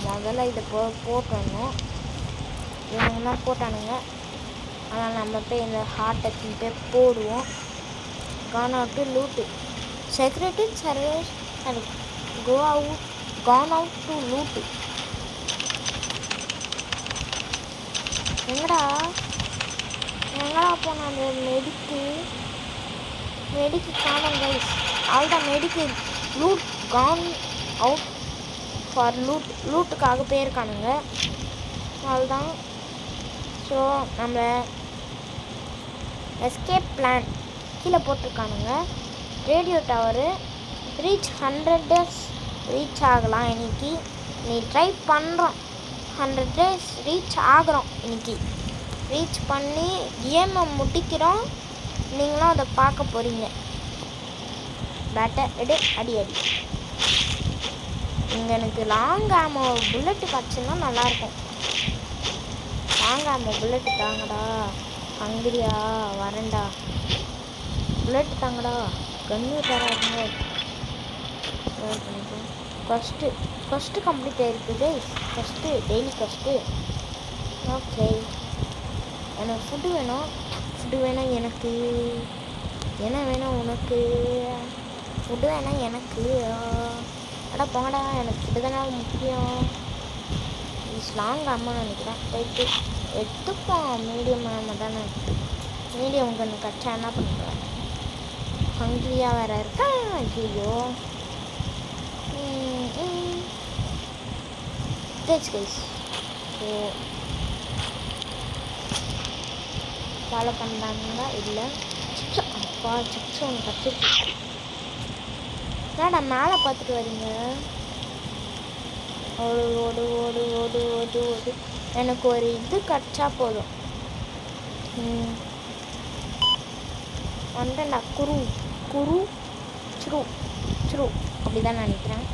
முதல்ல இதை போட்டணும். இவங்கெல்லாம் போட்டானுங்க, ஆனால் நம்ம போய் இந்த ஹார்ட் எடுத்துன்னு போய் போடுவோம். Gone out to loot security service gone out to loot. எங்கடா போன அந்த மெடிக்கு காணும் கைஸ். அவ்வளோதான் medic loot gone out for லூட்டுக்காக போயிருக்கானுங்க. அவ்வளோதான். ஸோ நம்ம எஸ்கேப் பிளான் கீழே போட்டிருக்கானுங்க. Radio tower reach 100 days reach ஆகலாம் இன்னைக்கு. நீ ட்ரை பண்ணுறோம், 100 days ரீச் ஆகிறோம் இன்னைக்கு. ரீச் பண்ணி கேமை முடிக்கிறோம். நீங்களும் அதை பார்க்க போகிறீங்க. பேட்டை எடு, அடி அடி. இங்கே எனக்கு லாங் ஆமோ புல்லட்டு கிடச்சுன்னா நல்லாயிருக்கும். Long ஆமோ bullet தாங்கடா. ஹங்கிரியா வரேன்டா. புல்லட்டு தாங்கடா. கண்ணு தராதுங்க. ஃபஸ்ட்டு கம்ப்ளீட் ஆகிருக்குது. First daily first. ஓகே, எனக்கு ஃபுட்டு வேணும். ஃபுட்டு வேணும் எனக்கு. என்ன வேணும் உனக்கு? ஃபுட்டு வேணாம் எனக்கு. அடா போங்கடா, எனக்கு ஃபுட்டு தானே முக்கியம். லாங் அம்மா நினைக்கிறேன். போயிட்டு எடுத்துப்போம். மீடியம் நம்ம தானே. மீடியம் கண்ணு கச்சா என்ன பண்ணுறேன். ஹங்கிரியாக வேறு இருக்கா? ஐயோ கைஸ். ஸோ ஃபாலோ பண்ணுறாங்களா? இல்லை. அப்பா சிப்ஸ் ஒன்று கற்றுச்சு. என்னடா மேலே பார்த்துட்டு வரீங்க? ஓடு ஓடு ஓடு ஓடு ஓடு ஓடு. எனக்கு ஒரு இது கிடச்சா போதும். வந்துடா. குரு குரு சுரு சுரு அப்படி தான் நினைக்கிறேன்.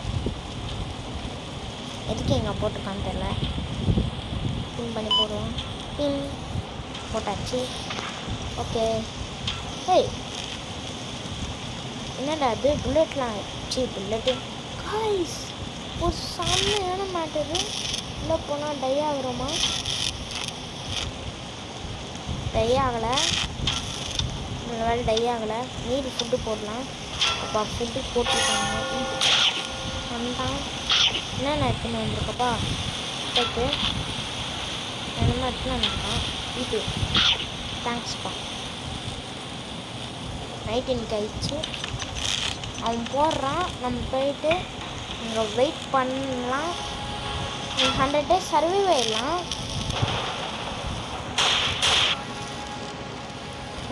எதுக்கு எங்கே போட்டிருக்கான்னு தெரியல. பின் பண்ணி போடுவோம். பின் போட்டாச்சு. ஓகே. ஏய் என்னடா அது? புல்லட்லாம் ஆச்சு. புல்லட்டு காய்ஸ் ஒரு செம்மையான மாட்டுது. உள்ளே போனால் டை ஆகுறோமா? டை ஆகலை. இந்த வேலை டை ஆகலை. மீறி ஃபுட்டு போடலாம். அப்பா ஃபுட்டு போட்டுருக்காங்க. வந்தான். என்னென்ன எடுத்துன்னு வந்துருக்கப்பா? ஓகே, என்னென்ன எடுத்துன்னு வந்துருக்கான் வீட்டு. தேங்க்ஸ்ப்பா. நைட் இன்னைக்கு ஆயிடுச்சு. அவன் போடுறான். நம்ம போயிட்டு இங்கே வெயிட் பண்ணலாம். 100 days சர்வைவ் ஆயிடலாம்.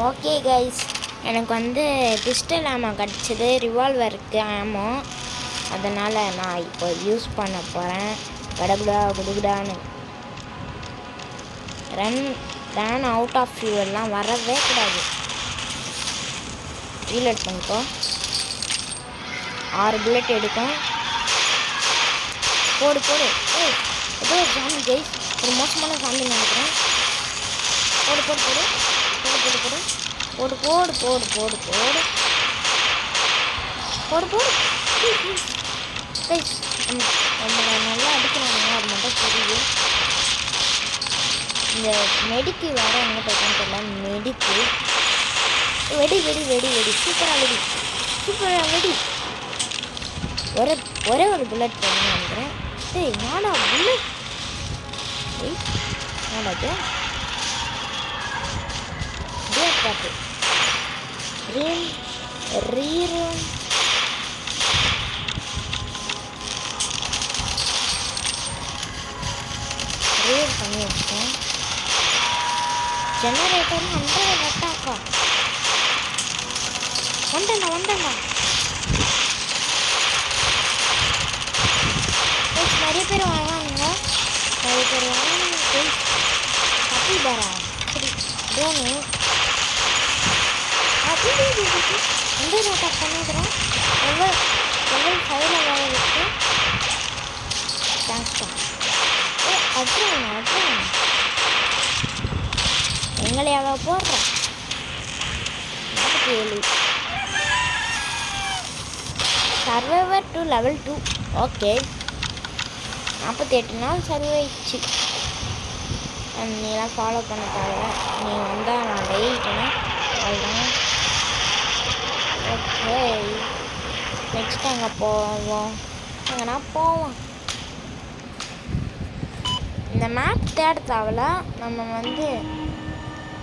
ஓகே கைஸ், எனக்கு வந்து பிஸ்டல் ஆமோ கிடச்சிது. ரிவால்வருக்கு ஆமோ. அதனால் நான் இப்போ யூஸ் பண்ண போகிறேன். கடகுடா குடுகுடான்னு. ரன் அவுட் ஆஃப் ஃபியூவெல்லாம் வரவே கூடாது. ரீலோட் பண்ணிக்கோ. 6 புல்லட் எடுக்கும். போடு போடு. ஏய் ஏதோ ஒரு சாமி கைஸ். ஒரு மோசமான சாமி நினைக்கிறேன். போடு போடு போடு போடு போடு போடு போடு போடு போடு போடு போடு போடு. கைஸ் நம்மளை நல்லா அடிக்கிறாங்க. அது மட்டும் தெரியுது. இந்த மெடிக்கு வேறு எங்கே போய்க்கான்னு தெரியல. மெடிக்கு வெடி வெடி வெடி வெடி. சூப்பராக வெடி. சூப்பராக வெடி. ஒரே ஒரு புல்லட் போடணும்னு நினைக்கிறேன். ஏய் நானா புல்லட்? ஏய் நாடாது டேட் காட்டு. ரீரூம் ரீர் பண்ணி வச்சுட்டேன். ஜெனரேட்டர் 100 வட்டாக்கா. வந்தேண்ணா. நிறைய பேர் வாங்குவாங்க. கப்பி பாரா. சரி ட்ரோனு அந்த அட்டாக் பண்ணிக்கிறேன். லெவல் 5ல் வேலை இருக்கு. தேங்க்ஸ்ப்பா. அட்ரன் எங்களையாவ போடுறேன். 47 சர்வைவர் டு லெவல் 2. ஓகே, 48 நாள் சர்வே ஆயிடுச்சு. நீலாம் ஃபாலோ பண்ண தேவை. நீ வந்தால் நான் டெய்லிட்டேன்னா அவ்வளோதான். ஓகே, நெக்ஸ்ட் எங்கே போவோம்? எங்கன்னா போவோம். இந்த மேப் தேட தேவையில்ல. நம்ம வந்து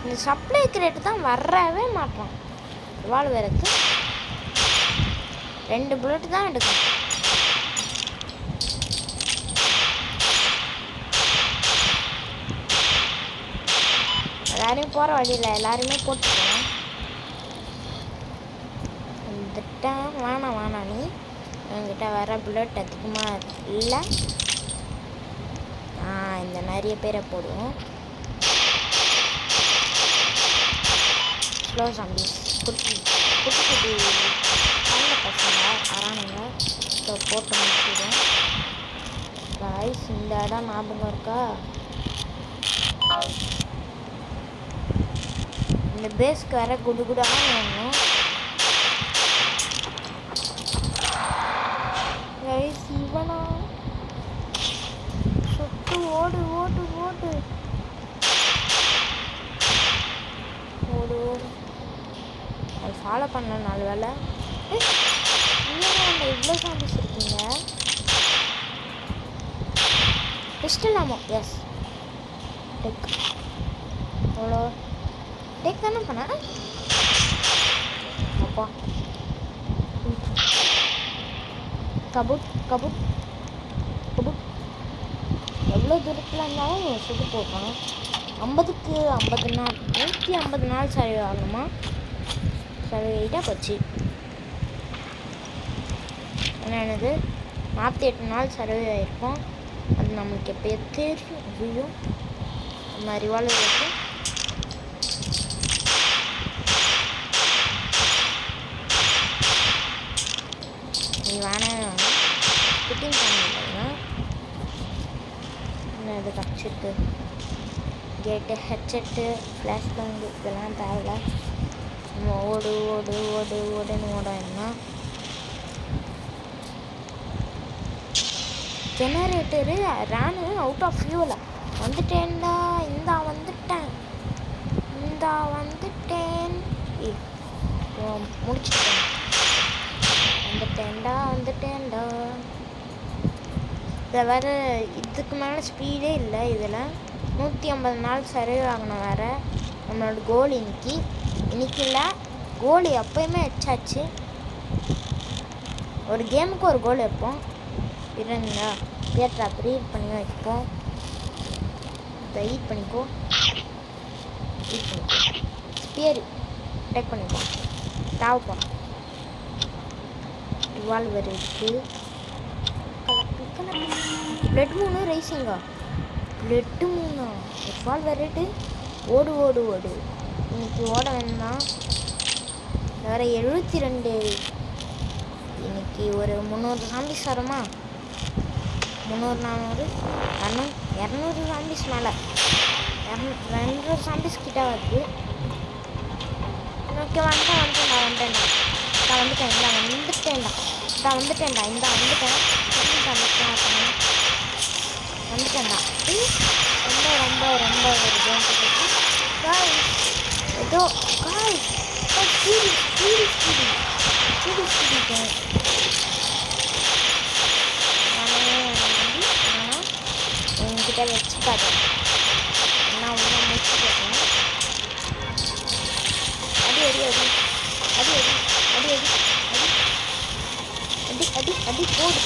இந்த சப்ளை கிரேட் தான் வரவே மாட்டோம். ரிவால்வருக்கு 2 புல்லட் தான் எடுக்கும். எல்லாரையும் போகிற வழியில் எல்லாருமே போட்டுக்கணும். வந்துட்டேன். வேணாம் நீ என்கிட்ட வர புல்லட் அதிகமாக இல்லை. இந்த நிறைய பேரை போடுவோம். ஸ்லோ ஜாம்பிஸ் குட்டி நல்ல பசங்க அறானுங்க. ஸோ போட்டு முடிச்சிடும். காய்ஸ் இந்த இடம் ஞாபகம் இருக்கா? இந்த பேஸ்க்கு வர குடுகுடாக வேணும். கைஸ் இவனா சுட்டு ஓடு அது ஃபாலோ பண்ண நாலு வேலை. அந்த இவ்வளோ சாம்பிஸ் இருக்கீங்க. பிஸ்டலாமோ? எஸ் டெக். அவ்வளோ டேக் தானே பண்ண. அப்பா கபுட் எவ்வளோ தூரத்தில் இருந்தாலும் சுட்டு போடுறான். 50க்கு 50 நாள் 150 நாள் சர்வே ஆகணுமா? சர்வே ஆகிட்டா போச்சு. என்னது 48 நாள் சர்வே ஆகிருக்கும். அது நம்மளுக்கு எப்போ தெரியும். ஐயோ நம்ம ரிவால்வர் இருக்கு. நீ வேணாம் ஸ்கிட்டிங் பண்ணிட்டேன்னா என்ன இது கச்சிட்டு கேட்டு ஹெட்செட்டு ஃப்ளாஷ் பேங்கு இதெல்லாம் தேவையில்ல. நம்ம ஓடுன்னு ஓடனா ஜெனரேட்டரு ரானு அவுட் ஆஃப் ஃபியூல வந்துட்டேன்டா. வந்துட்டேன் முடிச்சுட்டேன். வந்துட்டேன்டா. இதில் வேறு இதுக்கு மேலே ஸ்பீடே இல்லை. இதில் 150 நாள் சர்வே ஆகணும் வேறு. நம்மளோட கோல் இன்னைக்கு இல்லை. கோல் எப்போயுமே வச்சாச்சு. ஒரு கேமுக்கு ஒரு கோல் வைப்போம். இருங்க பேட்டா ரீட் பண்ணி வைப்போம். இதை ஈட் பண்ணிக்கோ. ஸ்பியர் டேக் பண்ணிப்போம். தேவைப்போம். ரிவால்வர் இருக்குது. பிளட் 3 ரைசிங்கா? Blood 3 revolver rate. ஓடு இன்னைக்கு ஓட வேணாம். வேறு 72. இன்னைக்கு ஒரு 300 சாம்பிஸ் வருமா? 300 400 200 சாம்பிஸ் மேலே 200 சாம்பிஸ் கிட்ட வருது. ஓகே வந்துட்டேன்டா. ரொம்ப ஒரு கேம் ஏதோ என்கிட்ட வச்சுக்காது. நான் ஒன்றும் முடிச்சு போட்டேன். அடி போடு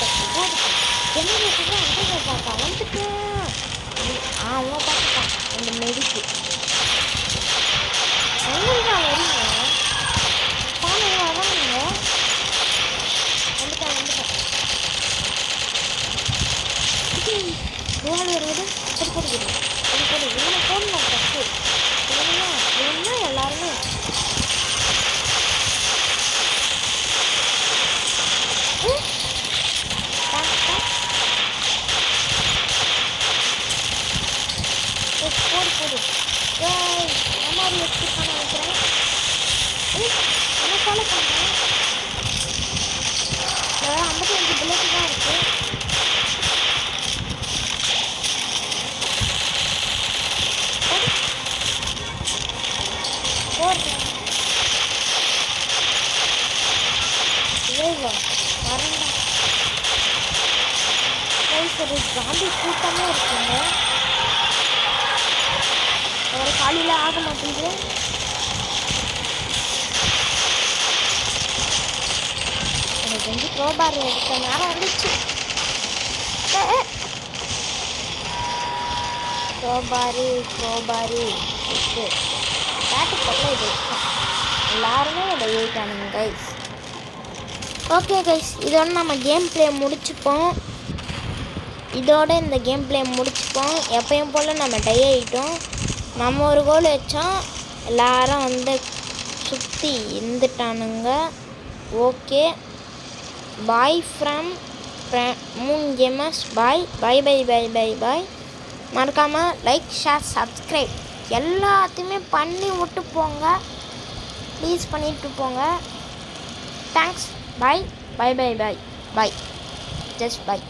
ஜெனரேட்டர் அங்கே பார்த்தா வந்துட்டேன். அவன் பார்த்துட்டான் அந்த மெடிக்கு. எங்கேருந்தா வரீங்க? பானையில் வராங்க. வந்துட்டேன். ரிவால்வர் விடு. போடு இவனை போடணும் தப்பு. இவனா எல்லாருமே போடு. அம்மாரி வச்சுருக்கான நினைக்கிறேன். என்ன ஃபாலோ பண்ணுறேன். 55 புல்லட்டு தான் இருக்குது. போடுறேன். வரண்டா. ஒரு ஜாம்பி கூட்டமே இருக்குங்க. ஒரு காலையில் ஆக மாட்டேங்குது. எனக்கு வந்து க்ரோபார் எடுத்த நேரம் வந்துச்சு. க்ரோபாரு பேட்டு போட்டில் இது எல்லாருமே இதை எழுதிட்டானுங்க கைஸ். ஓகே கைஸ், இதோட நம்ம கேம் ப்ளே முடிச்சுப்போம். எப்பயும் போல் நம்ம டை ஆகிட்டோம். நம்ம ஒரு கோல் வச்சோம், எல்லாரும் வந்து சுற்றி இருந்துட்டானுங்க. Okay, bye from Moon Gamers. Bye bye bye bye bye bye. மறக்காமல் லைக், ஷேர், சப்ஸ்கிரைப் எல்லாத்தையுமே பண்ணி விட்டு போங்க. ப்ளீஸ் பண்ணிவிட்டு போங்க. தேங்க்ஸ். பாய் பாய் பாய் பாய் பாய். ஜஸ்ட் பாய்.